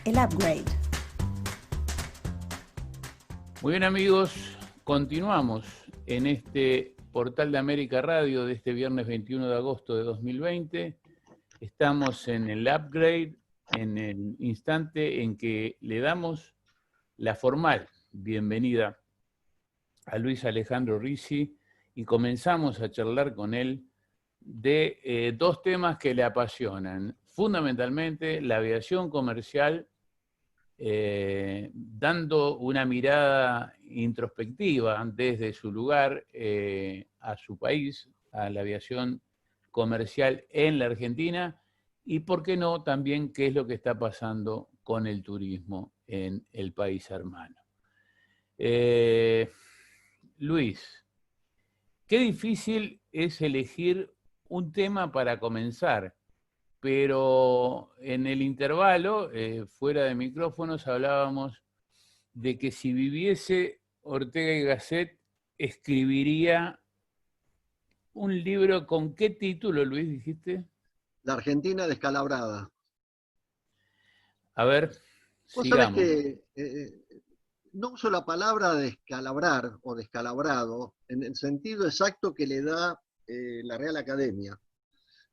El Upgrade. Muy bien, amigos, continuamos en este Portal de América Radio de este viernes 21 de agosto de 2020. Estamos en el Upgrade, en el instante en que le damos la formal bienvenida a Luis Alejandro Ricci y comenzamos a charlar con él de dos temas que le apasionan. Fundamentalmente la aviación comercial, dando una mirada introspectiva desde su lugar a su país, a la aviación comercial en la Argentina, y por qué no también qué es lo que está pasando con el turismo en el país hermano. Luis, qué difícil es elegir un tema para comenzar, pero en el intervalo, fuera de micrófonos, hablábamos de que si viviese Ortega y Gasset, escribiría un libro. ¿Con qué título, Luis, dijiste? La Argentina descalabrada. A ver, Vos sabés sigamos. que no uso la palabra descalabrar o descalabrado en el sentido exacto que le da la Real Academia,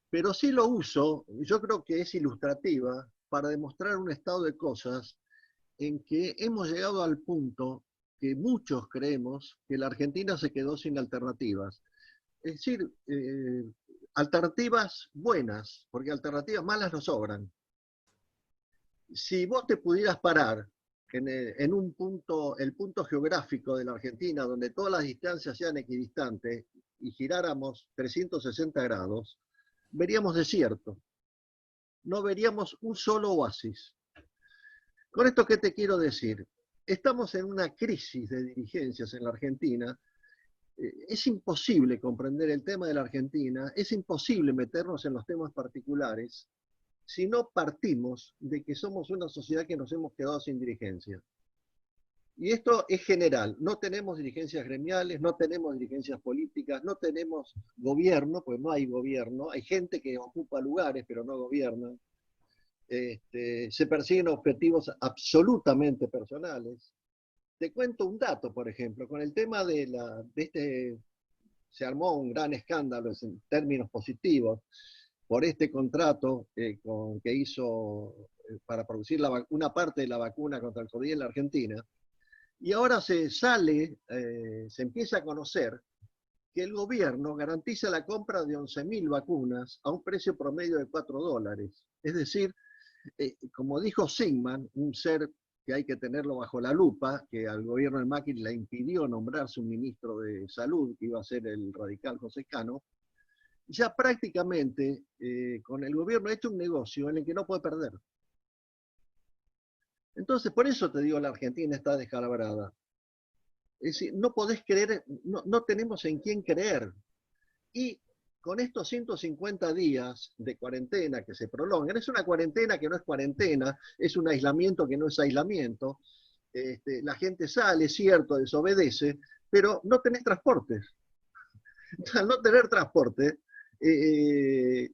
pero sí lo uso, yo creo que es ilustrativa, para demostrar un estado de cosas en que hemos llegado al punto que muchos creemos que la Argentina se quedó sin alternativas. Es decir, alternativas buenas, porque alternativas malas nos sobran. Si vos te pudieras parar en un punto, el punto geográfico de la Argentina, donde todas las distancias sean equidistantes, y giráramos 360 grados, veríamos desierto. No veríamos un solo oasis. ¿Con esto qué te quiero decir? Estamos en una crisis de dirigencias en la Argentina. Es imposible comprender el tema de la Argentina, es imposible meternos en los temas particulares si no partimos de que somos una sociedad que nos hemos quedado sin dirigencia. Y esto es general, no tenemos dirigencias gremiales, no tenemos dirigencias políticas, no tenemos gobierno, pues no hay gobierno, hay gente que ocupa lugares pero no gobierna. Se persiguen objetivos absolutamente personales. Te cuento un dato, por ejemplo, con el tema se armó un gran escándalo en términos positivos por este contrato que hizo para producir una parte de la vacuna contra el COVID en la Argentina. Y ahora se empieza a conocer que el gobierno garantiza la compra de 11.000 vacunas a un precio promedio de $4. Es decir, como dijo Sigman, un ser que hay que tenerlo bajo la lupa, que al gobierno de Macri le impidió nombrarse un ministro de salud, que iba a ser el radical José Cano, ya prácticamente con el gobierno ha hecho un negocio en el que no puede perder. Entonces, por eso te digo, la Argentina está descalabrada. Es decir, no podés creer, no tenemos en quién creer. Y con estos 150 días de cuarentena que se prolongan, es una cuarentena que no es cuarentena, es un aislamiento que no es aislamiento, la gente sale, es cierto, desobedece, pero no tenés transportes. Al no tener transporte,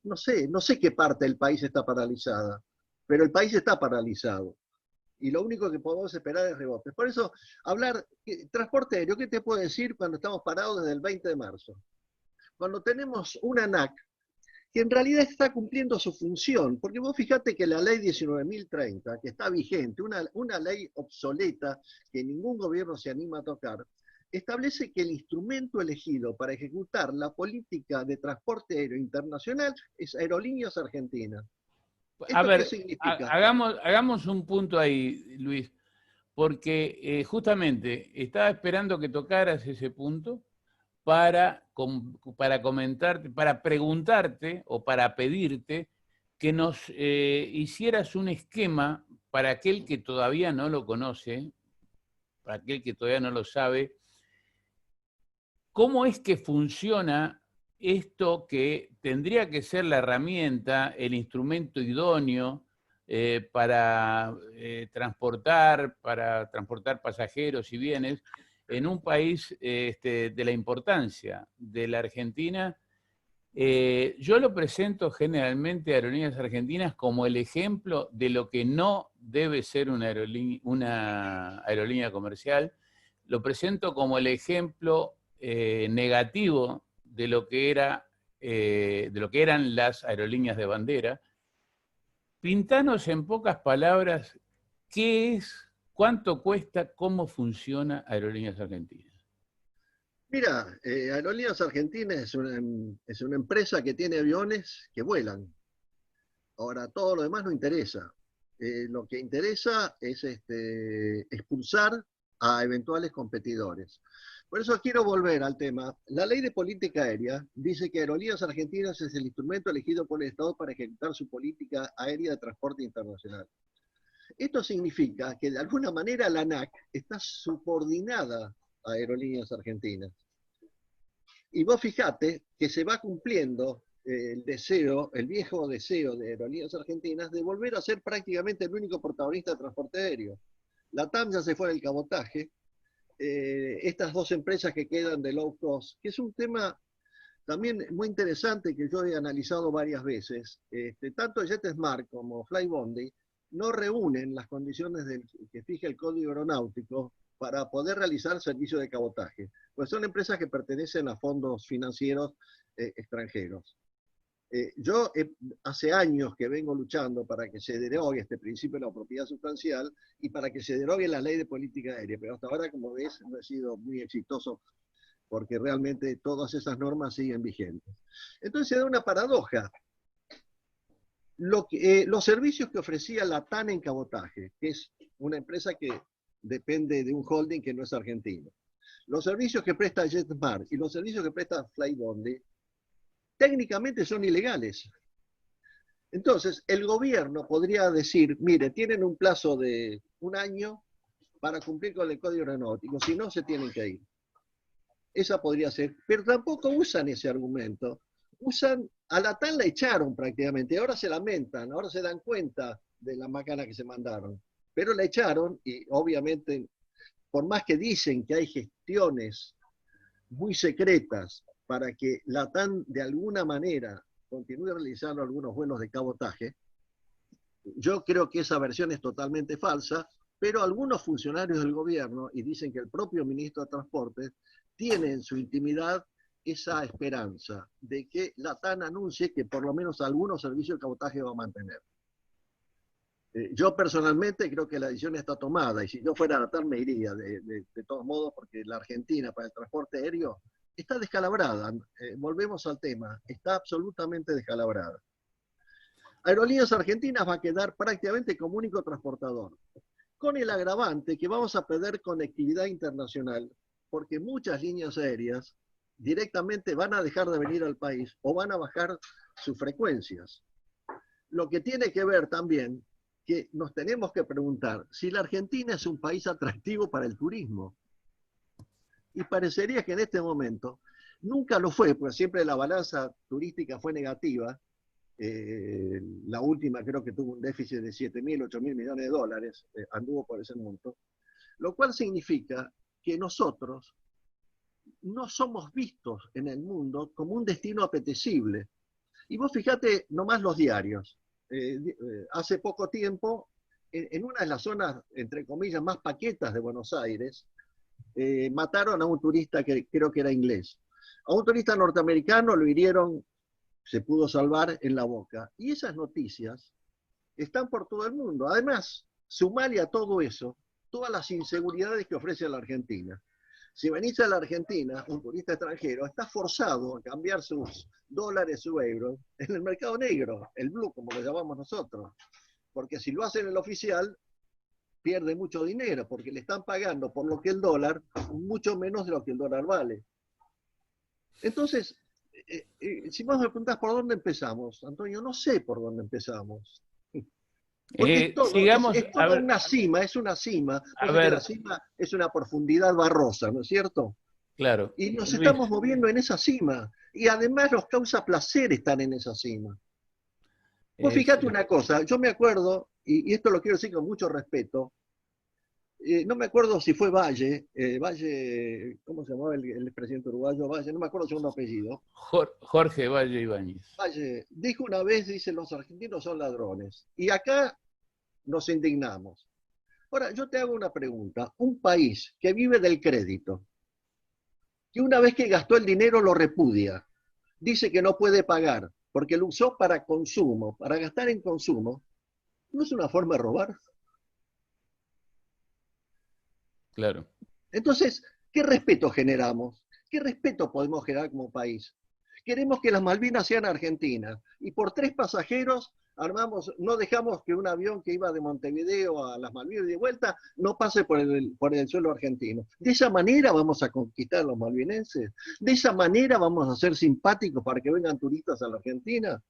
no sé qué parte del país está paralizada, pero el país está paralizado. Y lo único que podemos esperar es rebotes. Por eso, transporte aéreo, ¿qué te puedo decir cuando estamos parados desde el 20 de marzo? Cuando tenemos una ANAC que en realidad está cumpliendo su función, porque vos fijate que la ley 19.030, que está vigente, una ley obsoleta que ningún gobierno se anima a tocar, establece que el instrumento elegido para ejecutar la política de transporte aéreo internacional es Aerolíneas Argentinas. A ¿Esto qué ver, significa? hagamos un punto ahí, Luis, porque justamente estaba esperando que tocaras ese punto para comentarte, para preguntarte o para pedirte que nos hicieras un esquema para aquel que todavía no lo conoce, para aquel que todavía no lo sabe. ¿Cómo es que funciona esto que tendría que ser la herramienta, el instrumento idóneo para transportar pasajeros y bienes en un país de la importancia de la Argentina, Yo lo presento generalmente a Aerolíneas Argentinas como el ejemplo de lo que no debe ser una aerolínea comercial. Lo presento como el ejemplo negativo de lo que eran las aerolíneas de bandera. Pintanos en pocas palabras qué es, cuánto cuesta, cómo funciona Aerolíneas Argentinas. Mira, Aerolíneas Argentinas es una empresa que tiene aviones que vuelan. Ahora, todo lo demás no interesa. Lo que interesa es expulsar a eventuales competidores. Por eso quiero volver al tema. La ley de política aérea dice que Aerolíneas Argentinas es el instrumento elegido por el Estado para ejecutar su política aérea de transporte internacional. Esto significa que de alguna manera la ANAC está subordinada a Aerolíneas Argentinas. Y vos fijate que se va cumpliendo el deseo, el viejo deseo de Aerolíneas Argentinas de volver a ser prácticamente el único protagonista de transporte aéreo. La TAM ya se fue del cabotaje, estas dos empresas que quedan de low cost, que es un tema también muy interesante que yo he analizado varias veces. Tanto JetSmart como Flybondi no reúnen las condiciones que fija el Código Aeronáutico para poder realizar servicio de cabotaje, pues son empresas que pertenecen a fondos financieros extranjeros. Yo hace años que vengo luchando para que se derogue este principio de la propiedad sustancial y para que se derogue la ley de política aérea, pero hasta ahora, como ves, no he sido muy exitoso porque realmente todas esas normas siguen vigentes. Entonces se da una paradoja. Los servicios que ofrecía la TAN en cabotaje, que es una empresa que depende de un holding que no es argentino, los servicios que presta JetSmart y los servicios que presta Flybondi, técnicamente son ilegales. Entonces, el gobierno podría decir, mire, tienen un plazo de un año para cumplir con el Código Aeronáutico, si no, se tienen que ir. Esa podría ser, pero tampoco usan ese argumento. A la TAN la echaron prácticamente, ahora se lamentan, ahora se dan cuenta de la macana que se mandaron, pero la echaron y obviamente, por más que dicen que hay gestiones muy secretas para que la TAN de alguna manera continúe realizando algunos vuelos de cabotaje, yo creo que esa versión es totalmente falsa, pero algunos funcionarios del gobierno, y dicen que el propio ministro de Transportes, tiene en su intimidad esa esperanza de que la TAN anuncie que por lo menos algunos servicios de cabotaje va a mantener. Yo personalmente creo que la decisión está tomada, y si yo fuera la TAN me iría de todos modos, porque la Argentina para el transporte aéreo está descalabrada. Volvemos al tema, está absolutamente descalabrada. Aerolíneas Argentinas va a quedar prácticamente como único transportador, con el agravante que vamos a perder conectividad internacional, porque muchas líneas aéreas directamente van a dejar de venir al país o van a bajar sus frecuencias. Lo que tiene que ver también, que nos tenemos que preguntar si la Argentina es un país atractivo para el turismo. Y parecería que en este momento nunca lo fue, porque siempre la balanza turística fue negativa. La última creo que tuvo un déficit de 7.000, 8.000 millones de dólares, anduvo por ese monto, lo cual significa que nosotros no somos vistos en el mundo como un destino apetecible. Y vos fijate nomás los diarios. Hace poco tiempo, en una de las zonas, entre comillas, más paquetas de Buenos Aires, mataron a un turista que creo que era inglés. A un turista norteamericano lo hirieron, se pudo salvar en la boca. Y esas noticias están por todo el mundo. Además, sumale a todo eso todas las inseguridades que ofrece la Argentina. Si venís a la Argentina, un turista extranjero está forzado a cambiar sus dólares, su euro, en el mercado negro, el blue, como lo llamamos nosotros. Porque si lo hace en el oficial, pierde mucho dinero, porque le están pagando por lo que el dólar, mucho menos de lo que el dólar vale. Entonces, si vos me preguntás por dónde empezamos, Antonio, no sé por dónde empezamos. Porque es toda una cima, es una cima. La cima es una profundidad barrosa, ¿no es cierto? Claro. Y nos estamos moviendo en esa cima. Y además nos causa placer estar en esa cima. Vos fíjate una cosa, yo me acuerdo, y esto lo quiero decir con mucho respeto, No me acuerdo si fue Valle, Valle, ¿cómo se llamaba el presidente uruguayo? Valle, no me acuerdo su segundo apellido. Jorge Valle Ibáñez. Valle dijo una vez, dice, los argentinos son ladrones. Y acá nos indignamos. Ahora, yo te hago una pregunta. Un país que vive del crédito, que una vez que gastó el dinero lo repudia, dice que no puede pagar porque lo usó para consumo, para gastar en consumo, ¿no es una forma de robar? Claro. Entonces, ¿qué respeto generamos? ¿Qué respeto podemos generar como país? Queremos que las Malvinas sean argentinas y por 3 pasajeros armamos, no dejamos que un avión que iba de Montevideo a las Malvinas y de vuelta no pase por el suelo argentino. De esa manera vamos a conquistar a los malvinenses. De esa manera vamos a ser simpáticos para que vengan turistas a la Argentina.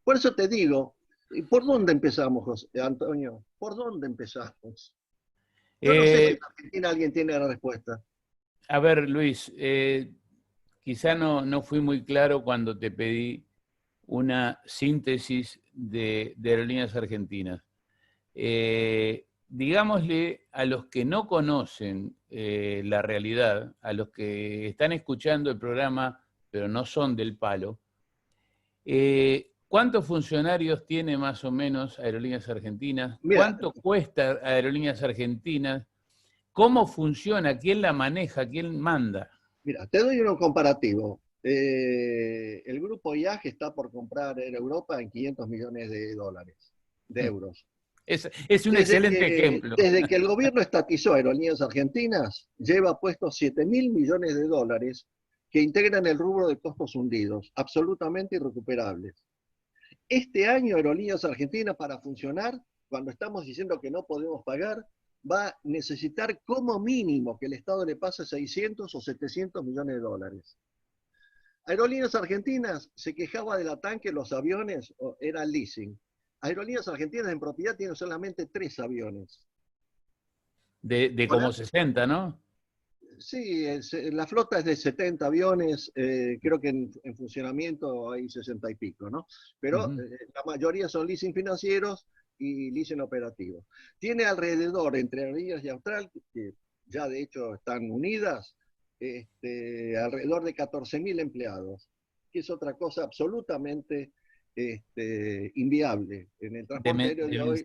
Por eso te digo, ¿por dónde empezamos, José, Antonio? ¿Por dónde empezamos? Yo no sé si Eh, en Argentina alguien tiene la respuesta. a ver, Luis, quizá no fui muy claro cuando te pedí una síntesis de Aerolíneas Argentinas. Digámosle a los que no conocen la realidad, a los que están escuchando el programa pero no son del palo, ¿cuántos funcionarios tiene más o menos Aerolíneas Argentinas? Mira, ¿Cuánto cuesta Aerolíneas Argentinas? ¿Cómo funciona? ¿Quién la maneja? ¿Quién manda? Mira, te doy uno comparativo. El grupo IAG está por comprar en Europa en 500 millones de dólares, de euros. Es un excelente ejemplo. Desde que el gobierno estatizó Aerolíneas Argentinas, lleva puestos 7.000 millones de dólares que integran el rubro de costos hundidos, absolutamente irrecuperables. Este año Aerolíneas Argentinas, para funcionar, cuando estamos diciendo que no podemos pagar, va a necesitar como mínimo que el Estado le pase 600 o 700 millones de dólares. Aerolíneas Argentinas se quejaba de la TAN que los aviones eran leasing. Aerolíneas Argentinas en propiedad tiene solamente 3 aviones. De como 60, ¿no? Sí, la flota es de 70 aviones, creo que en funcionamiento hay 60 y pico, ¿no? Pero la mayoría son leasing financieros y leasing operativos. Tiene alrededor, entre Aerolíneas y Austral, que ya de hecho están unidas, alrededor de 14.000 empleados, que es otra cosa absolutamente inviable en el transporte aéreo de hoy.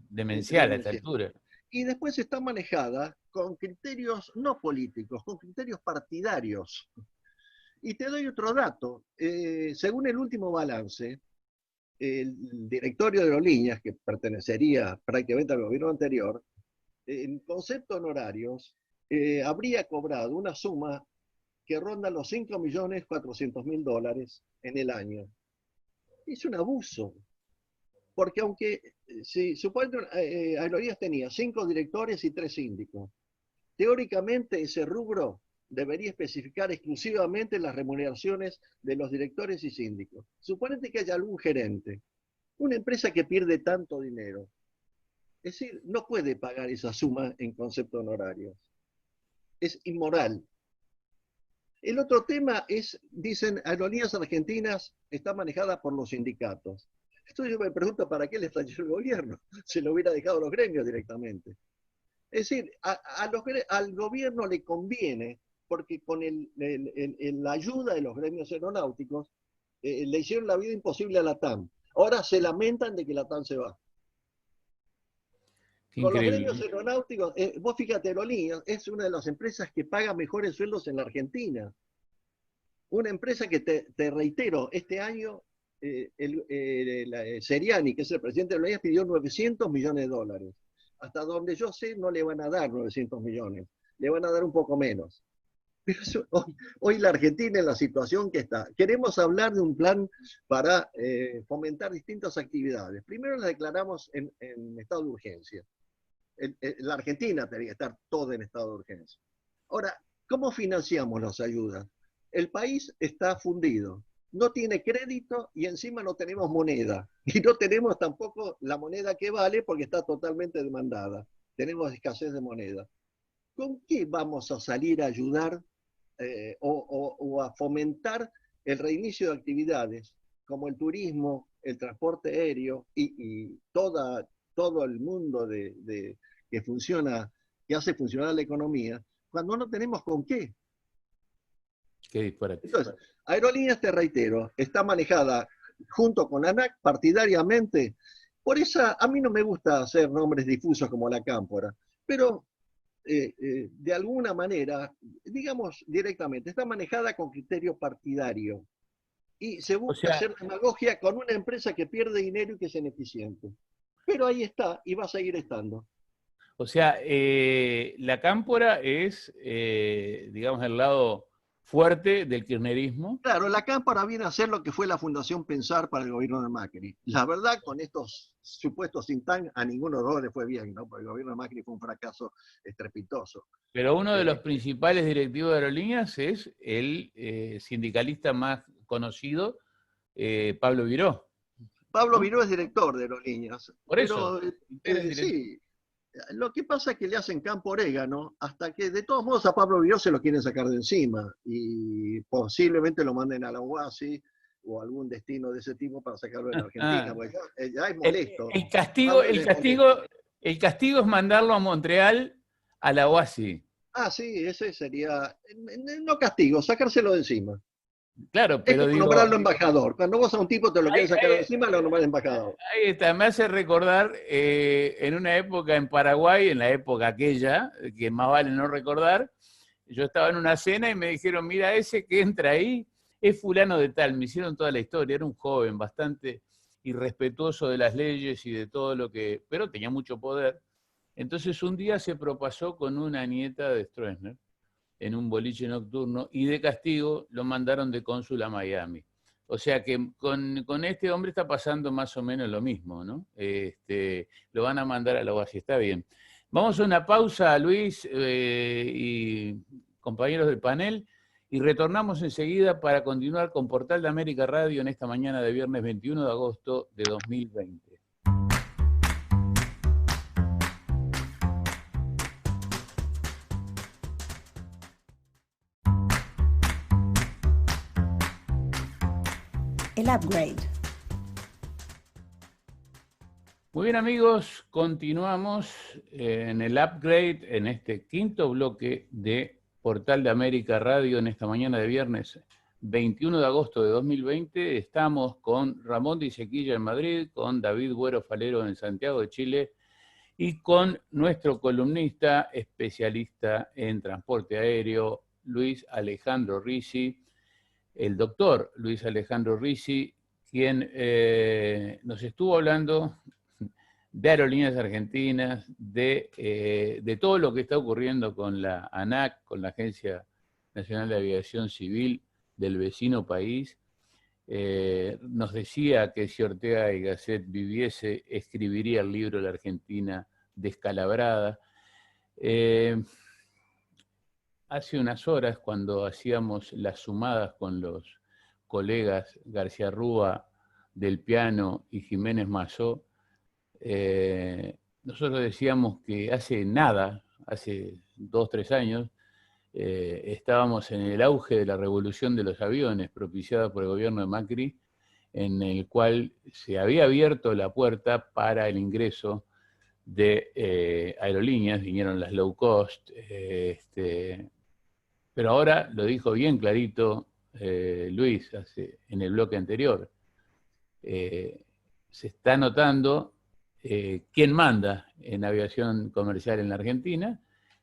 Demencial a esta altura. Y después está manejada con criterios no políticos, con criterios partidarios. Y te doy otro dato. Según el último balance, el directorio de Aerolíneas, que pertenecería prácticamente al gobierno anterior, en concepto honorarios, habría cobrado una suma que ronda los 5.400.000 dólares en el año. Es un abuso. Porque aunque, si supone, Aerolíneas tenía 5 directores y 3 síndicos, teóricamente ese rubro debería especificar exclusivamente las remuneraciones de los directores y síndicos. Suponete que haya algún gerente, una empresa que pierde tanto dinero, es decir, no puede pagar esa suma en concepto honorario. Es inmoral. El otro tema es, dicen, Aerolíneas Argentinas está manejada por los sindicatos. Esto yo me pregunto, ¿para qué le está el gobierno? Se lo hubiera dejado a los gremios directamente. Es decir, al gobierno le conviene, porque con la ayuda de los gremios aeronáuticos, le hicieron la vida imposible a la TAM. Ahora se lamentan de que la TAM se va. Qué Con los gremios increíble. aeronáuticos, vos fíjate, Aerolíneas es una de las empresas que paga mejores sueldos en la Argentina. Una empresa que, te reitero, este año Seriani, que es el presidente de Aerolíneas, pidió 900 millones de dólares. Hasta donde yo sé, no le van a dar 900 millones, le van a dar un poco menos. Pero eso, hoy la Argentina en la situación que está. Queremos hablar de un plan para fomentar distintas actividades. Primero la declaramos en estado de urgencia. La Argentina tendría que estar toda en estado de urgencia. Ahora, ¿cómo financiamos las ayudas? El país está fundido, no tiene crédito y encima no tenemos moneda. Y no tenemos tampoco la moneda que vale porque está totalmente demandada. Tenemos escasez de moneda. ¿Con qué vamos a salir a ayudar o a fomentar el reinicio de actividades como el turismo, el transporte aéreo y toda todo el mundo que funciona, que hace funcionar la economía, cuando no tenemos con qué. Qué disparate. Entonces, Aerolíneas, te reitero, está manejada junto con ANAC partidariamente. Por esa, a mí no me gusta hacer nombres difusos como la Cámpora, pero de alguna manera, digamos directamente, está manejada con criterio partidario y se O busca sea, hacer demagogia con una empresa que pierde dinero y que es ineficiente. Pero ahí está y va a seguir estando. la cámpora es, digamos, el lado fuerte del kirchnerismo. Claro, la Cámpora viene a ser lo que fue la Fundación Pensar para el gobierno de Macri. La verdad, con estos supuestos think tank, a ninguno de los dos le fue bien, ¿no? Porque el gobierno de Macri fue un fracaso estrepitoso. Pero uno de los Eh, principales directivos de Aerolíneas es el sindicalista más conocido, Pablo Viró, Pablo ¿no? Viró es director de Aerolíneas, Por eso, pero era el director. sí, lo que pasa es que le hacen campo orégano hasta que de todos modos a Pablo Viró se lo quieren sacar de encima y posiblemente lo manden a la UASI o algún destino de ese tipo para sacarlo de la Argentina, porque ya es El, molesto. el castigo, Pablo el es molesto. castigo, el castigo es mandarlo a Montreal a la OASI. Ah, sí, ese sería, no castigo, sacárselo de encima. Claro, Es pero como digo, nombrarlo embajador. Cuando vos a un tipo te lo ahí, querés sacar de encima, lo nombrás embajador. ahí está, me hace recordar en una época en Paraguay, en la época aquella, que más vale no recordar, yo estaba en una cena y me dijeron, mira, ese que entra ahí es fulano de tal, me hicieron toda la historia, era un joven bastante irrespetuoso de las leyes y de todo lo que, pero tenía mucho poder. Entonces un día se propasó con una nieta de Stroessner en un boliche nocturno y de castigo lo mandaron de cónsul a Miami. O sea que con este hombre está pasando más o menos lo mismo, ¿no? Lo van a mandar a la OASI, está bien. Vamos a una pausa, Luis y compañeros del panel, y retornamos enseguida para continuar con Portal de América Radio en esta mañana de viernes 21 de agosto de 2020. El upgrade. Muy bien amigos, continuamos en el upgrade, en este quinto bloque de Portal de América Radio en esta mañana de viernes 21 de agosto de 2020. Estamos con Ramón de Isequilla en Madrid, con David Güero Falero en Santiago de Chile y con nuestro columnista especialista en transporte aéreo, Luis Alejandro Ricci, el doctor Luis Alejandro Ricci, quien nos estuvo hablando de Aerolíneas Argentinas, de todo lo que está ocurriendo con la ANAC, con la Agencia Nacional de Aviación Civil del vecino país. Nos decía que si Ortega y Gasset viviese, escribiría el libro La Argentina descalabrada. Hace unas horas, cuando hacíamos las sumadas con los colegas García Rúa del Piano y Jiménez Mazó, nosotros decíamos que hace nada, hace 2 o 3 años, estábamos en el auge de la revolución de los aviones propiciada por el gobierno de Macri, en el cual se había abierto la puerta para el ingreso de aerolíneas, vinieron las low cost, pero ahora lo dijo bien clarito Luis en el bloque anterior. Se está notando quién manda en aviación comercial en la Argentina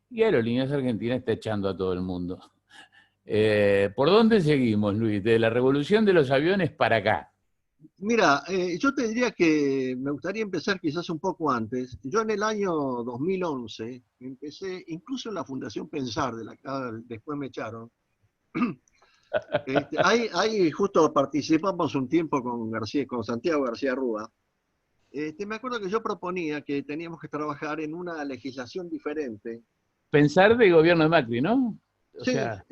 y Aerolíneas Argentinas está echando a todo el mundo. ¿Por dónde seguimos, Luis? De la revolución de los aviones para acá. Mira, yo te diría que me gustaría empezar quizás un poco antes. Yo en el año 2011 empecé, incluso en la Fundación Pensar, de la que después me echaron. Ahí justo participamos un tiempo con García, con Santiago García Rúa. Me acuerdo que yo proponía que teníamos que trabajar en una legislación diferente. Pensar del gobierno de Macri, ¿no? O Sí, sea,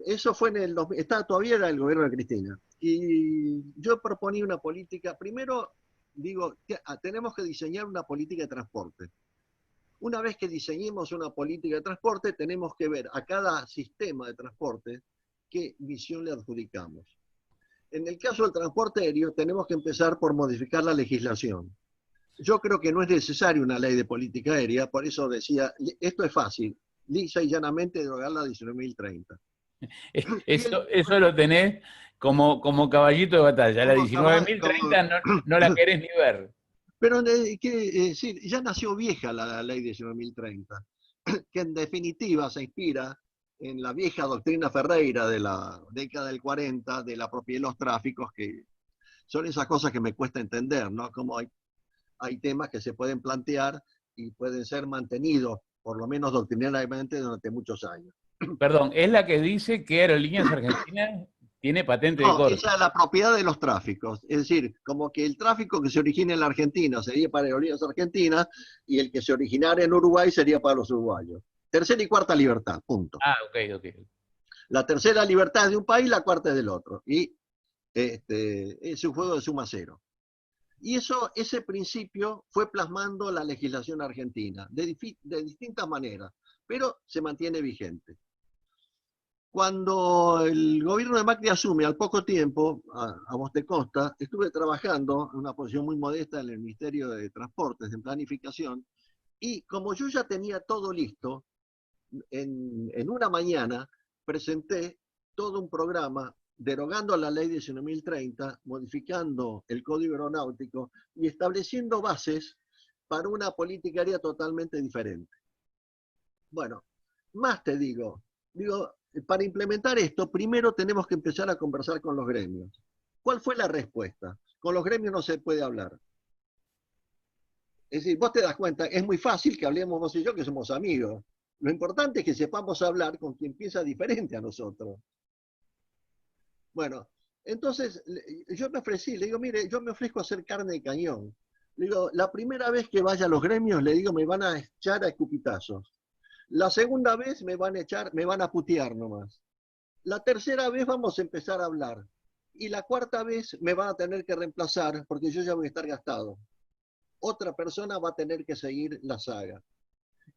eso fue en el, estaba todavía era el gobierno de Cristina. Y yo proponía una política, primero digo, tenemos que diseñar una política de transporte. Una vez que diseñemos una política de transporte, tenemos que ver a cada sistema de transporte qué visión le adjudicamos. En el caso del transporte aéreo, tenemos que empezar por modificar la legislación. Yo creo que no es necesaria una ley de política aérea, por eso decía, esto es fácil, lisa y llanamente derogar la 19.030. Eso lo tenés como caballito de batalla. La Como, como, 19.030 no la querés ni ver. pero decir, ya nació vieja la ley 19.030, que en definitiva se inspira en la vieja doctrina Ferreira de la década del 40, de la propiedad de los tráficos, que son esas cosas que me cuesta entender, ¿no? Como hay temas que se pueden plantear y pueden ser mantenidos, por lo menos doctrinariamente, durante muchos años. Perdón, es la que dice que Aerolíneas Argentinas tiene patente de No, corso. esa es la propiedad de los tráficos. Es decir, como que el tráfico que se origina en la Argentina sería para Aerolíneas Argentinas y el que se originara en Uruguay sería para los uruguayos. Tercera y cuarta libertad, punto. Ah, ok, ok. La tercera libertad es de un país, la cuarta es del otro. Y es un juego de suma cero. Y ese principio fue plasmando la legislación argentina de distintas maneras, pero se mantiene vigente. Cuando el gobierno de Macri asume al poco tiempo, a vos te consta, estuve trabajando en una posición muy modesta en el Ministerio de Transportes, en planificación, y como yo ya tenía todo listo, en una mañana presenté todo un programa derogando la ley 19.030, modificando el Código Aeronáutico y estableciendo bases para una política aérea totalmente diferente. Bueno, más te digo, para implementar esto, primero tenemos que empezar a conversar con los gremios. ¿Cuál fue la respuesta? Con los gremios no se puede hablar. Es decir, vos te das cuenta, es muy fácil que hablemos vos y yo, que somos amigos. Lo importante es que sepamos hablar con quien piensa diferente a nosotros. Bueno, entonces yo me ofrecí, le digo, mire, yo me ofrezco a hacer carne de cañón. Le digo, la primera vez que vaya a los gremios, le digo, me van a echar a escupitazos. La segunda vez me van a echar, me van a putear nomás. La tercera vez vamos a empezar a hablar. Y la cuarta vez me van a tener que reemplazar porque yo ya voy a estar gastado. Otra persona va a tener que seguir la saga.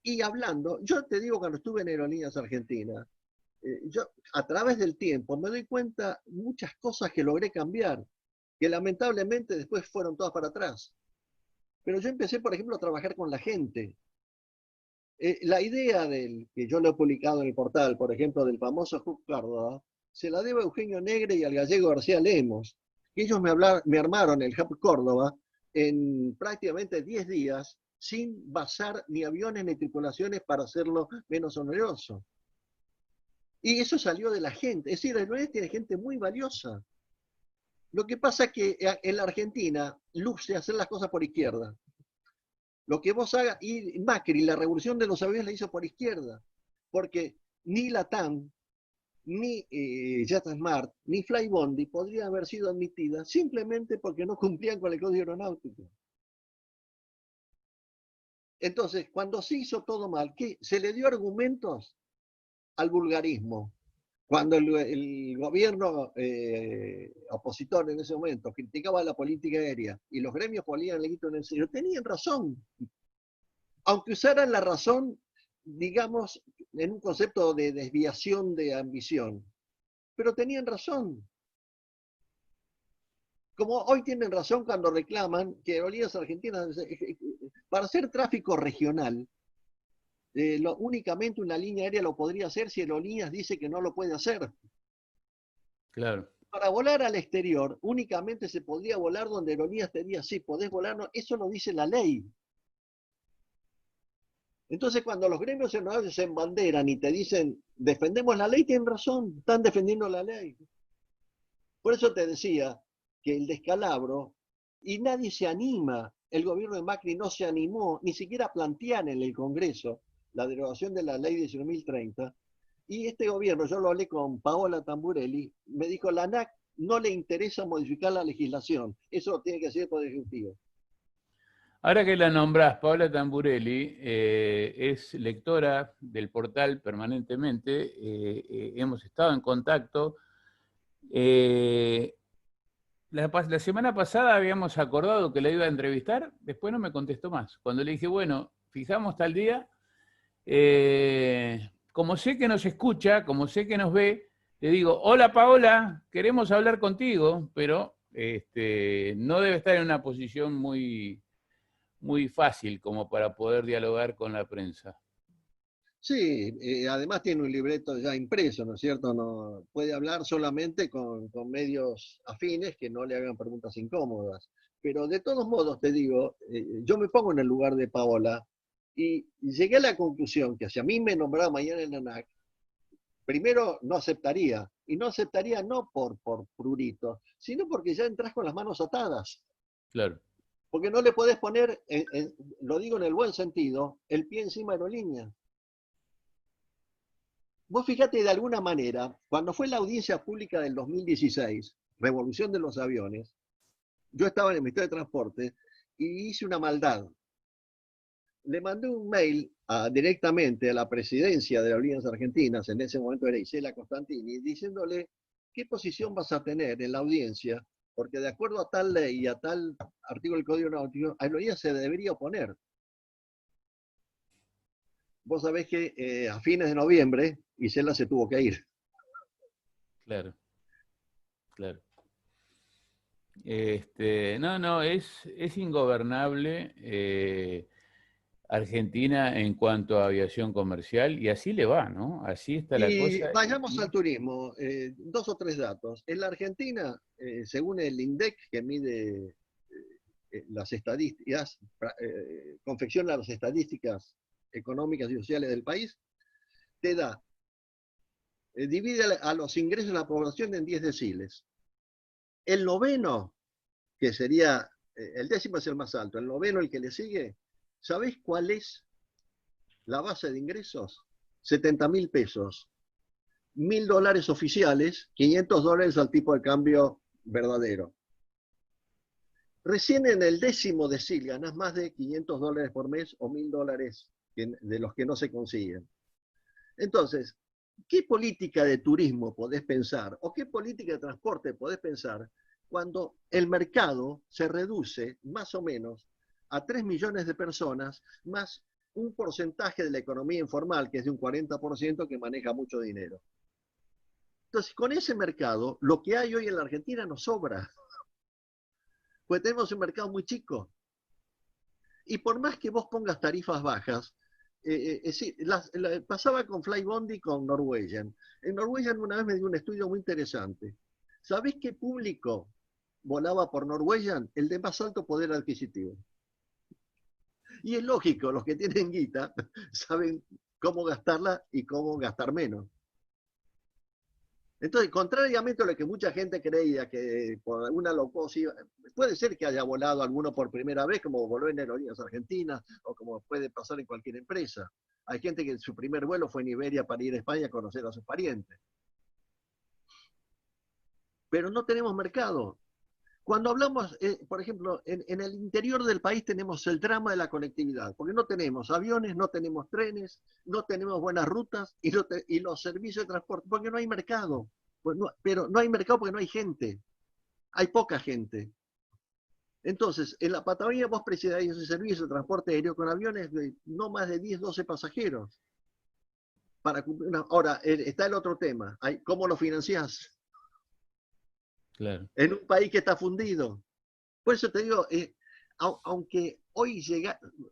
Y hablando, yo te digo, cuando estuve en Aerolíneas Argentinas, yo a través del tiempo me doy cuenta muchas cosas que logré cambiar, que lamentablemente después fueron todas para atrás. Pero yo empecé, por ejemplo, a trabajar con la gente. La idea que yo lo he publicado en el portal, por ejemplo, del famoso Hub Córdoba, se la debo a Eugenio Negre y al gallego García Lemos. Ellos me armaron el Hub Córdoba en prácticamente 10 días, sin basar ni aviones ni tripulaciones para hacerlo menos oneroso. Y eso salió de la gente. Es decir, el Aerolíneas tiene gente muy valiosa. Lo que pasa es que en la Argentina luce hacer las cosas por izquierda. Lo que vos hagas, y Macri, la revolución de los aviones la hizo por izquierda, porque ni LATAM, ni JetSmart, ni Flybondi podrían haber sido admitidas simplemente porque no cumplían con el Código Aeronáutico. Entonces, cuando se hizo todo mal, ¿qué? Se le dio argumentos al vulgarismo. Cuando el gobierno opositor en ese momento criticaba la política aérea y los gremios ponían el grito en el cielo, tenían razón. Aunque usaran la razón, digamos, en un concepto de desviación de ambición. Pero tenían razón. Como hoy tienen razón cuando reclaman que Aerolíneas Argentinas, para hacer tráfico regional, únicamente una línea aérea lo podría hacer si Aerolíneas dice que no lo puede hacer. Claro. Para volar al exterior, únicamente se podría volar donde Aerolíneas te diga, sí, podés volar, no, eso lo dice la ley. Entonces, cuando los gremios se embanderan y te dicen, defendemos la ley, tienen razón, están defendiendo la ley. Por eso te decía que el descalabro, y nadie se anima, el gobierno de Macri no se animó, ni siquiera a plantear en el Congreso la derogación de la ley 19.030, y este gobierno, yo lo hablé con Paola Tamburelli, me dijo, la ANAC no le interesa modificar la legislación, eso lo tiene que hacer el Poder Ejecutivo. Ahora que la nombrás, Paola Tamburelli es lectora del portal permanentemente, hemos estado en contacto. La semana pasada habíamos acordado que la iba a entrevistar, después no me contestó más. Cuando le dije, bueno, fijamos tal día, como sé que nos escucha, como sé que nos ve, le digo, hola Paola, queremos hablar contigo, pero no debe estar en una posición muy muy fácil como para poder dialogar con la prensa. Sí, además tiene un libreto ya impreso, ¿no es cierto? No, puede hablar solamente con medios afines que no le hagan preguntas incómodas. Pero de todos modos, te digo, yo me pongo en el lugar de Paola y llegué a la conclusión que si a mí me nombraba mañana en ANAC, primero no aceptaría. Y no aceptaría no por prurito, sino porque ya entras con las manos atadas. Claro. Porque no le puedes poner, lo digo en el buen sentido, el pie encima de la aerolínea. Vos fíjate de alguna manera, cuando fue la audiencia pública del 2016, Revolución de los Aviones, yo estaba en el Ministerio de Transporte y hice una maldad. Le mandé un mail directamente a la presidencia de las Aerolíneas Argentinas, en ese momento era Isela Costantini, diciéndole qué posición vas a tener en la audiencia, porque de acuerdo a tal ley y a tal artículo del Código Náutico, Aerolíneas se debería oponer. Vos sabés que a fines de noviembre Isela se tuvo que ir. Claro, claro. No, es ingobernable Argentina en cuanto a aviación comercial y así le va, ¿no? Así está la Y cosa. vayamos al turismo. Dos o tres datos. En la Argentina, según el INDEC, que mide las estadísticas, confecciona las estadísticas económicas y sociales del país, te da, divide a los ingresos de la población en 10 deciles. El noveno, que sería, el décimo es el más alto, el noveno, el que le sigue, ¿sabés cuál es la base de ingresos? 70.000 pesos. $1.000 oficiales, $500 al tipo de cambio verdadero. Recién en el décimo decil ganás más de $500 por mes o $1.000 de los que no se consiguen. Entonces, ¿qué política de turismo podés pensar o qué política de transporte podés pensar cuando el mercado se reduce más o menos a 3 millones de personas más un porcentaje de la economía informal, que es de un 40%, que maneja mucho dinero? Entonces, con ese mercado, lo que hay hoy en la Argentina nos sobra, pues tenemos un mercado muy chico. Y por más que vos pongas tarifas bajas, sí, pasaba con Flybondi con Norwegian. En Norwegian una vez me dio un estudio muy interesante. ¿Sabés qué público volaba por Norwegian? El de más alto poder adquisitivo. Y es lógico, los que tienen guita saben cómo gastarla y cómo gastar menos. Entonces, contrariamente a lo que mucha gente creía, que por alguna locomoción, puede ser que haya volado alguno por primera vez, como voló en Aerolíneas Argentinas, o como puede pasar en cualquier empresa. Hay gente que su primer vuelo fue en Iberia para ir a España a conocer a sus parientes. Pero no tenemos mercado. Cuando hablamos, por ejemplo, en el interior del país tenemos el drama de la conectividad, porque no tenemos aviones, no tenemos trenes, no tenemos buenas rutas y los servicios de transporte, porque no hay mercado. Pues no, pero no hay mercado porque no hay gente, hay poca gente. Entonces, en la Patagonia vos precisáis ese servicio de transporte aéreo con aviones de no más de 10, 12 pasajeros. Ahora, está el otro tema, ¿cómo lo financiás? Claro. En un país que está fundido. Por eso te digo, aunque hoy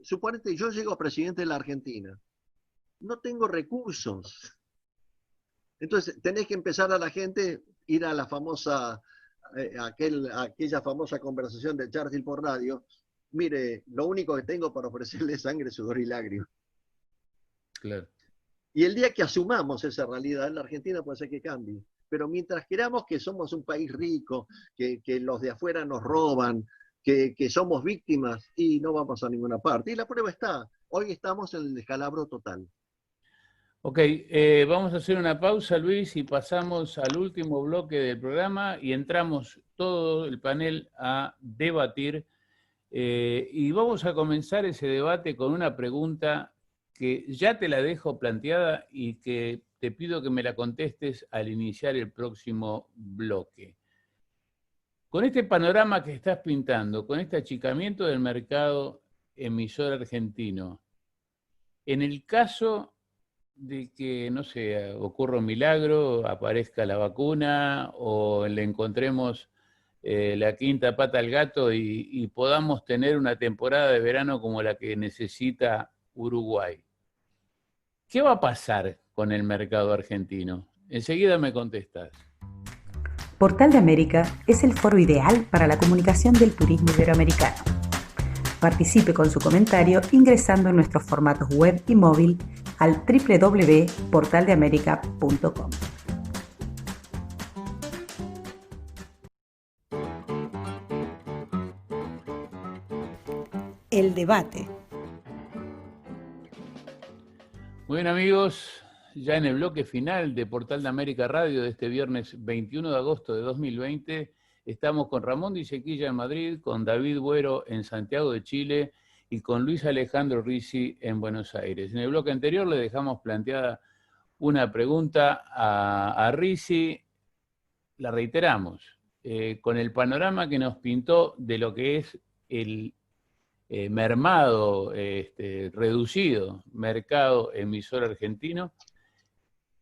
suponete yo llego a presidente de la Argentina, no tengo recursos. Entonces tenés que empezar a la gente, ir a la famosa, aquella famosa conversación de Churchill por radio. Mire, lo único que tengo para ofrecerle es sangre, sudor y lágrimas. Claro. Y el día que asumamos esa realidad, la Argentina puede ser que cambie. Pero mientras creamos que somos un país rico, que los de afuera nos roban, que somos víctimas, y no vamos a ninguna parte. Y la prueba está, hoy estamos en el descalabro total. Ok, vamos a hacer una pausa, Luis, y pasamos al último bloque del programa y entramos todo el panel a debatir. Y vamos a comenzar ese debate con una pregunta que ya te la dejo planteada y que te pido que me la contestes al iniciar el próximo bloque. Con este panorama que estás pintando, con este achicamiento del mercado emisor argentino, en el caso de que, no sé, ocurra un milagro, aparezca la vacuna o le encontremos la quinta pata al gato y podamos tener una temporada de verano como la que necesita Uruguay. ¿Qué va a pasar con el mercado argentino? Enseguida me contestas. Portal de América es el foro ideal para la comunicación del turismo iberoamericano. Participe con su comentario ingresando en nuestros formatos web y móvil al www.portaldeamerica.com. El debate. Muy bien, amigos, ya en el bloque final de Portal de América Radio de este viernes 21 de agosto de 2020, estamos con Ramón Disequilla en Madrid, con David Buero en Santiago de Chile y con Luis Alejandro Ricci en Buenos Aires. En el bloque anterior le dejamos planteada una pregunta a Ricci, la reiteramos, con el panorama que nos pintó de lo que es el mermado, reducido mercado emisor argentino,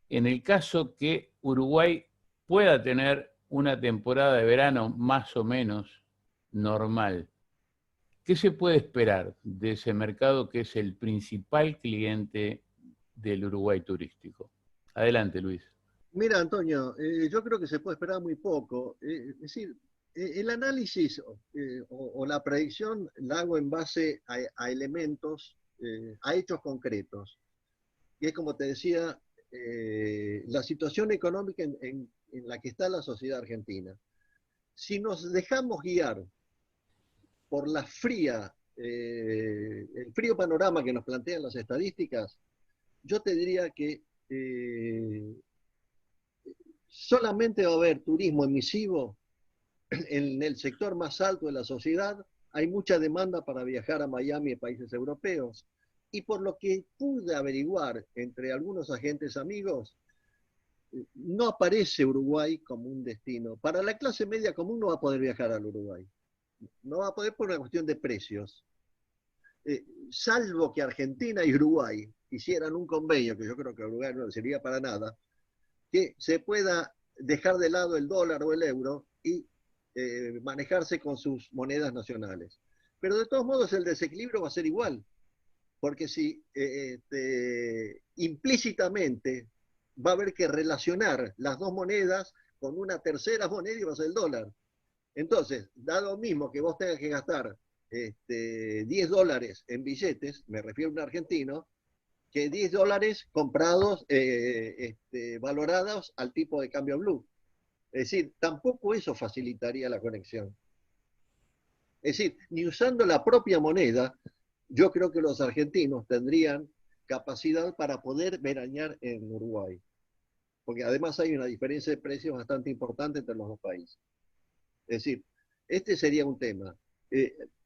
en el caso que Uruguay pueda tener una temporada de verano más o menos normal, ¿qué se puede esperar de ese mercado que es el principal cliente del Uruguay turístico? Adelante, Luis. Mira, Antonio, yo creo que se puede esperar muy poco. Es decir, el análisis o la predicción la hago en base a elementos, a hechos concretos. Y es como te decía, la situación económica en la que está la sociedad argentina. Si nos dejamos guiar por el frío panorama que nos plantean las estadísticas, yo te diría que solamente va a haber turismo emisivo en el sector más alto de la sociedad. Hay mucha demanda para viajar a Miami y países europeos. Y por lo que pude averiguar entre algunos agentes amigos, no aparece Uruguay como un destino. Para la clase media común no va a poder viajar al Uruguay. No va a poder por una cuestión de precios. Salvo que Argentina y Uruguay hicieran un convenio, que yo creo que a Uruguay no le serviría para nada, que se pueda dejar de lado el dólar o el euro y manejarse con sus monedas nacionales. Pero de todos modos el desequilibrio va a ser igual, porque si implícitamente va a haber que relacionar las dos monedas con una tercera moneda y va a ser el dólar. Entonces, dado mismo que vos tengas que gastar $10 en billetes, me refiero a un argentino, que $10 comprados, valorados al tipo de cambio blue. Es decir, tampoco eso facilitaría la conexión. Es decir, ni usando la propia moneda, yo creo que los argentinos tendrían capacidad para poder veranear en Uruguay. Porque además hay una diferencia de precios bastante importante entre los dos países. Es decir, este sería un tema.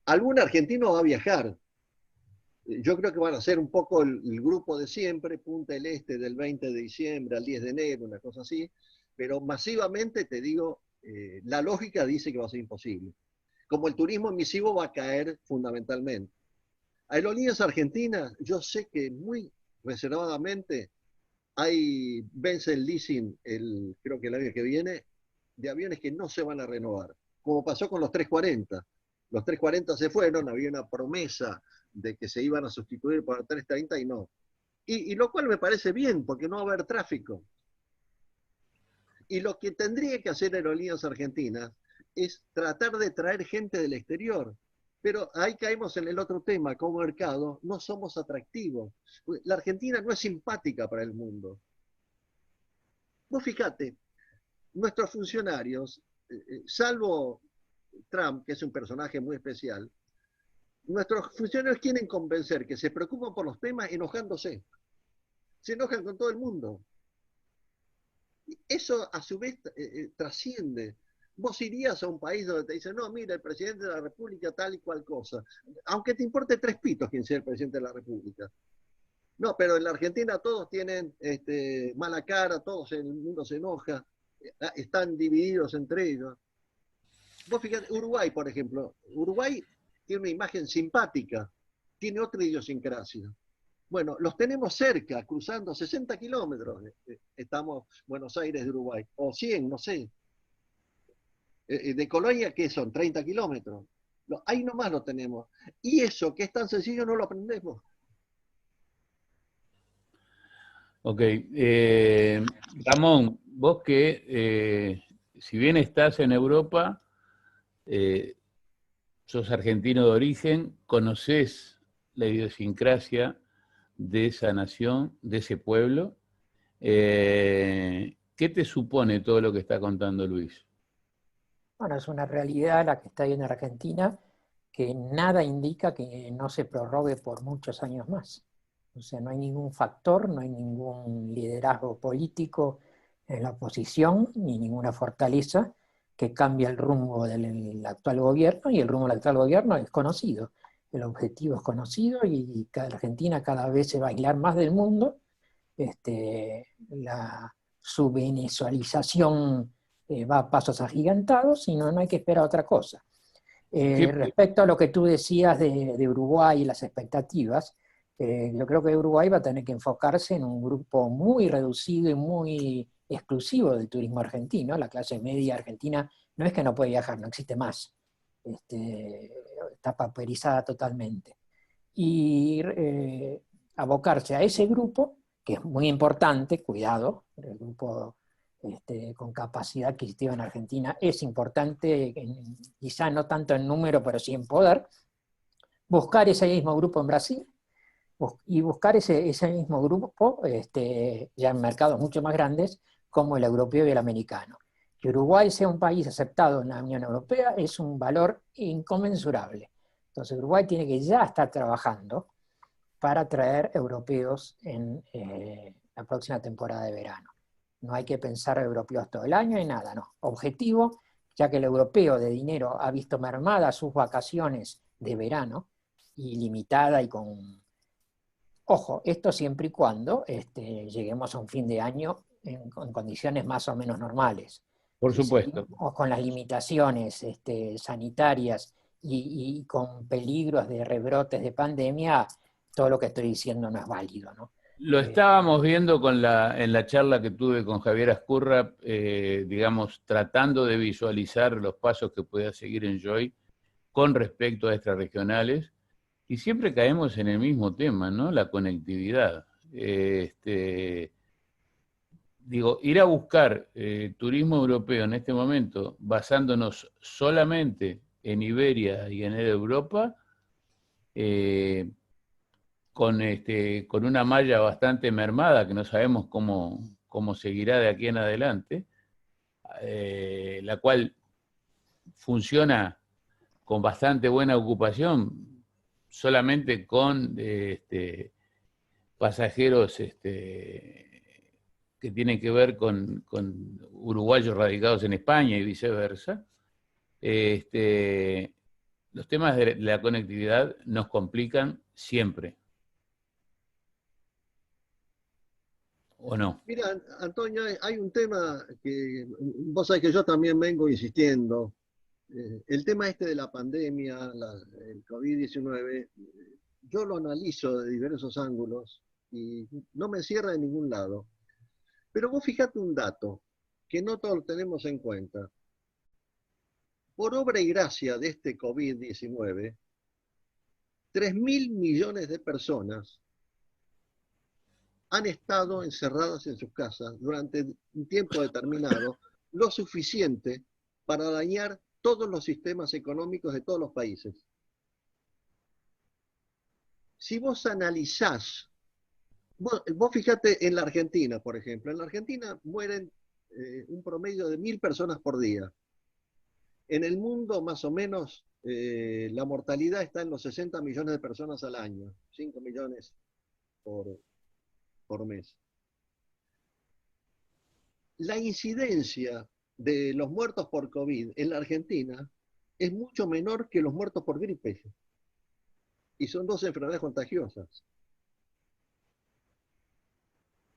Algún argentino va a viajar. Yo creo que van a ser un poco el grupo de siempre, Punta del Este del 20 de diciembre al 10 de enero, una cosa así, pero masivamente, te digo, la lógica dice que va a ser imposible. Como el turismo emisivo va a caer fundamentalmente. Aerolíneas Argentinas, yo sé que muy reservadamente vence el leasing, creo que el año que viene, de aviones que no se van a renovar, como pasó con los 340. Los 340 se fueron, había una promesa de que se iban a sustituir por 330 y no. Y lo cual me parece bien, porque no va a haber tráfico. Y lo que tendría que hacer Aerolíneas Argentinas es tratar de traer gente del exterior. Pero ahí caemos en el otro tema, como mercado no somos atractivos. La Argentina no es simpática para el mundo. Vos fíjate, nuestros funcionarios, salvo Trump, que es un personaje muy especial, nuestros funcionarios quieren convencer que se preocupan por los temas enojándose. Se enojan con todo el mundo. Eso a su vez trasciende. Vos irías a un país donde te dicen, no, mira, el presidente de la República tal y cual cosa. Aunque te importe tres pitos quién sea el presidente de la República. No, pero en la Argentina todos tienen mala cara, todos en el mundo se enoja, están divididos entre ellos. Vos fíjate, Uruguay, por ejemplo. Uruguay tiene una imagen simpática, tiene otra idiosincrasia. Bueno, los tenemos cerca, cruzando 60 kilómetros. Estamos Buenos Aires de Uruguay, o 100, no sé. De Colonia, ¿qué son? 30 kilómetros. Ahí nomás lo tenemos. Y eso, que es tan sencillo, no lo aprendemos. Ok. Ramón, vos que, si bien estás en Europa, eh, sos argentino de origen, conocés la idiosincrasia de esa nación, de ese pueblo. ¿Qué te supone todo lo que está contando Luis? Bueno, es una realidad la que está ahí en Argentina, que nada indica que no se prorrogue por muchos años más. O sea, no hay ningún factor, no hay ningún liderazgo político en la oposición, ni ninguna fortaleza que cambie el rumbo del actual gobierno, y el rumbo del actual gobierno es conocido. El objetivo es conocido y Argentina cada vez se va a aislar más del mundo. Su venezualización va a pasos agigantados y no hay que esperar otra cosa. Respecto a lo que tú decías de Uruguay y las expectativas, yo creo que Uruguay va a tener que enfocarse en un grupo muy reducido y muy exclusivo del turismo argentino. La clase media argentina no es que no puede viajar, no existe más. Está pauperizada totalmente. Y abocarse a ese grupo, que es muy importante, cuidado, el grupo con capacidad adquisitiva en Argentina es importante, quizá no tanto en número, pero sí en poder, buscar ese mismo grupo en Brasil y buscar ese mismo grupo ya en mercados mucho más grandes como el europeo y el americano. Que Uruguay sea un país aceptado en la Unión Europea es un valor inconmensurable. Entonces Uruguay tiene que ya estar trabajando para atraer europeos en la próxima temporada de verano. No hay que pensar europeos todo el año y nada, no. Objetivo, ya que el europeo de dinero ha visto mermadas sus vacaciones de verano, ilimitada y con... Ojo, esto siempre y cuando lleguemos a un fin de año en condiciones más o menos normales. Por Si supuesto. seguimos con las limitaciones sanitarias y con peligros de rebrotes de pandemia, todo lo que estoy diciendo no es válido, ¿no? Lo estábamos viendo en la charla que tuve con Javier Ascurra, digamos, tratando de visualizar los pasos que pueda seguir Enjoy con respecto a extrarregionales, y siempre caemos en el mismo tema, ¿no? La conectividad. Digo, ir a buscar turismo europeo en este momento, basándonos solamente en Iberia y en Europa, con una malla bastante mermada, que no sabemos cómo seguirá de aquí en adelante, la cual funciona con bastante buena ocupación, solamente con pasajeros que tienen que ver con uruguayos radicados en España y viceversa. Los temas de la conectividad nos complican siempre. ¿O no? Mira, Antonio, hay un tema que vos sabés que yo también vengo insistiendo. El tema este de la pandemia, el COVID-19, yo lo analizo de diversos ángulos y no me cierra de ningún lado. Pero vos fijate un dato que no todos tenemos en cuenta. Por obra y gracia de este COVID-19, 3.000 millones de personas han estado encerradas en sus casas durante un tiempo determinado, lo suficiente para dañar todos los sistemas económicos de todos los países. Si vos analizás, vos fíjate en la Argentina, por ejemplo, en la Argentina mueren un promedio de 1.000 personas por día. En el mundo, más o menos, la mortalidad está en los 60 millones de personas al año, 5 millones por mes. La incidencia de los muertos por COVID en la Argentina es mucho menor que los muertos por gripe. Y son dos enfermedades contagiosas.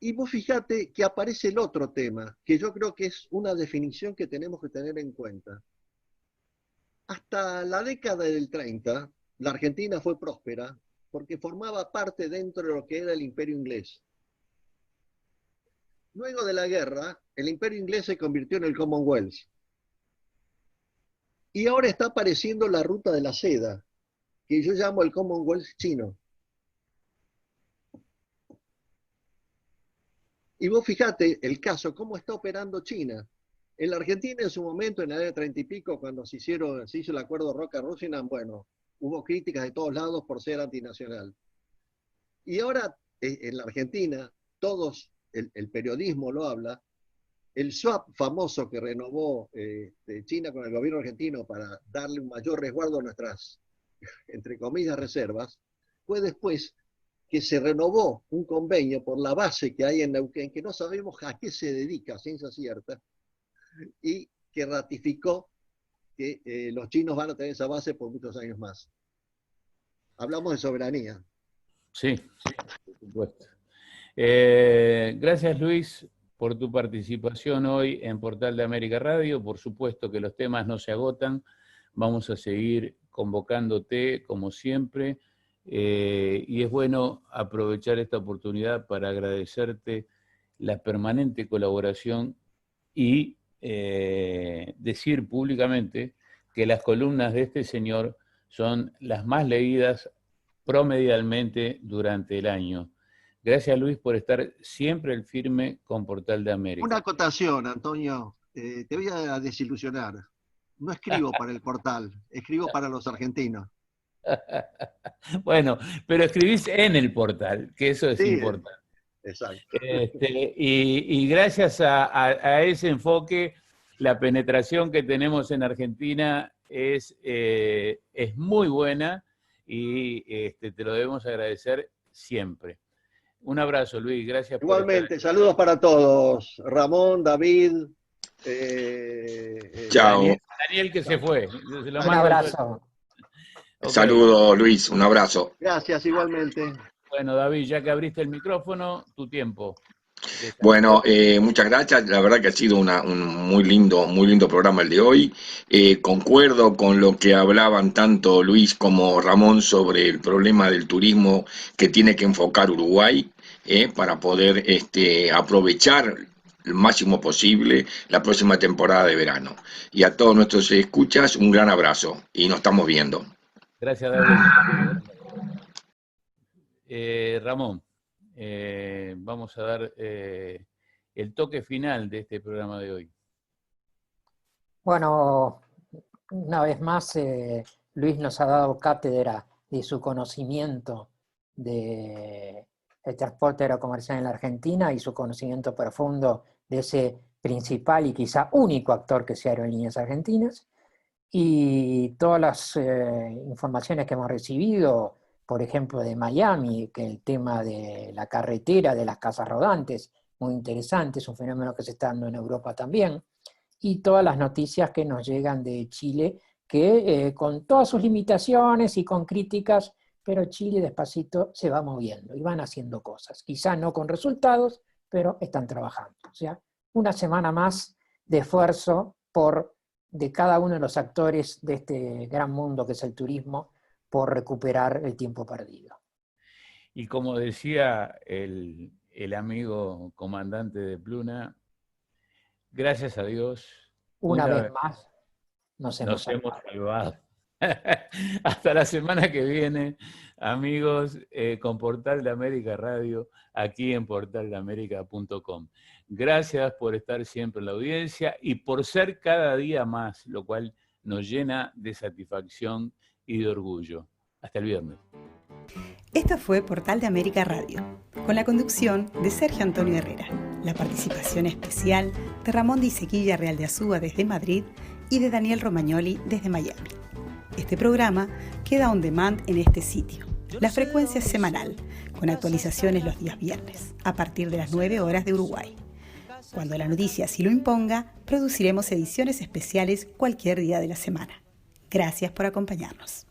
Y vos fijate que aparece el otro tema, que yo creo que es una definición que tenemos que tener en cuenta. Hasta la década del 30, la Argentina fue próspera porque formaba parte dentro de lo que era el Imperio Inglés. Luego de la guerra, el Imperio Inglés se convirtió en el Commonwealth. Y ahora está apareciendo la ruta de la seda, que yo llamo el Commonwealth chino. Y vos fijate el caso, cómo está operando China. En la Argentina en su momento, en la década de 30 y pico, cuando se hizo el acuerdo Roca-Russinan, bueno, hubo críticas de todos lados por ser antinacional. Y ahora en la Argentina, el periodismo lo habla, el swap famoso que renovó China con el gobierno argentino para darle un mayor resguardo a nuestras, entre comillas, reservas, fue después que se renovó un convenio por la base que hay en Neuquén, que no sabemos a qué se dedica, ciencia cierta, y que ratificó que los chinos van a tener esa base por muchos años más. Hablamos de soberanía. Sí, por supuesto. Gracias, Luis, por tu participación hoy en Portal de América Radio. Por supuesto que los temas no se agotan. Vamos a seguir convocándote, como siempre. Y es bueno aprovechar esta oportunidad para agradecerte la permanente colaboración y decir públicamente que las columnas de este señor son las más leídas promedialmente durante el año. Gracias, Luis, por estar siempre al firme con Portal de América. Una acotación, Antonio, te voy a desilusionar. No escribo para el portal, escribo para los argentinos. Bueno, pero escribís en el portal, que eso es importante. Exacto. Y gracias a ese enfoque, la penetración que tenemos en Argentina es muy buena y te lo debemos agradecer siempre. Un abrazo, Luis, gracias. Igualmente, saludos para todos. Ramón, David. Chao. Daniel que se fue. Un abrazo. Okay. Saludos, Luis, un abrazo. Gracias, igualmente. Bueno, David, ya que abriste el micrófono, tu tiempo. Bueno, muchas gracias. La verdad que ha sido un muy lindo programa el de hoy. Concuerdo con lo que hablaban tanto Luis como Ramón sobre el problema del turismo que tiene que enfocar Uruguay para poder aprovechar el máximo posible la próxima temporada de verano. Y a todos nuestros escuchas, un gran abrazo y nos estamos viendo. Gracias, David. Ramón. Vamos a dar el toque final de este programa de hoy. Bueno, una vez más, Luis nos ha dado cátedra de su conocimiento del transporte aerocomercial en la Argentina y su conocimiento profundo de ese principal y quizá único actor que sea Aerolíneas Argentinas. Y todas las informaciones que hemos recibido, por ejemplo, de Miami, que el tema de la carretera, de las casas rodantes, muy interesante, es un fenómeno que se está dando en Europa también, y todas las noticias que nos llegan de Chile, que con todas sus limitaciones y con críticas, pero Chile despacito se va moviendo y van haciendo cosas, quizá no con resultados, pero están trabajando. O sea, una semana más de esfuerzo de cada uno de los actores de este gran mundo que es el turismo, por recuperar el tiempo perdido. Y como decía el amigo comandante de Pluna, gracias a Dios, una vez más nos hemos salvado. Hasta la semana que viene, amigos, con Portal de América Radio, aquí en portaldeamerica.com. Gracias por estar siempre en la audiencia y por ser cada día más, lo cual nos llena de satisfacción y de orgullo. Hasta el viernes. Esto fue Portal de América Radio, con la conducción de Sergio Antonio Herrera, la participación especial de Ramón de Isequilla Real de Azúa desde Madrid y de Daniel Romagnoli desde Miami. Este programa queda on demand en este sitio. La frecuencia es semanal, con actualizaciones los días viernes, a partir de las 9 horas de Uruguay. Cuando la noticia así lo imponga, produciremos ediciones especiales cualquier día de la semana. Gracias por acompañarnos.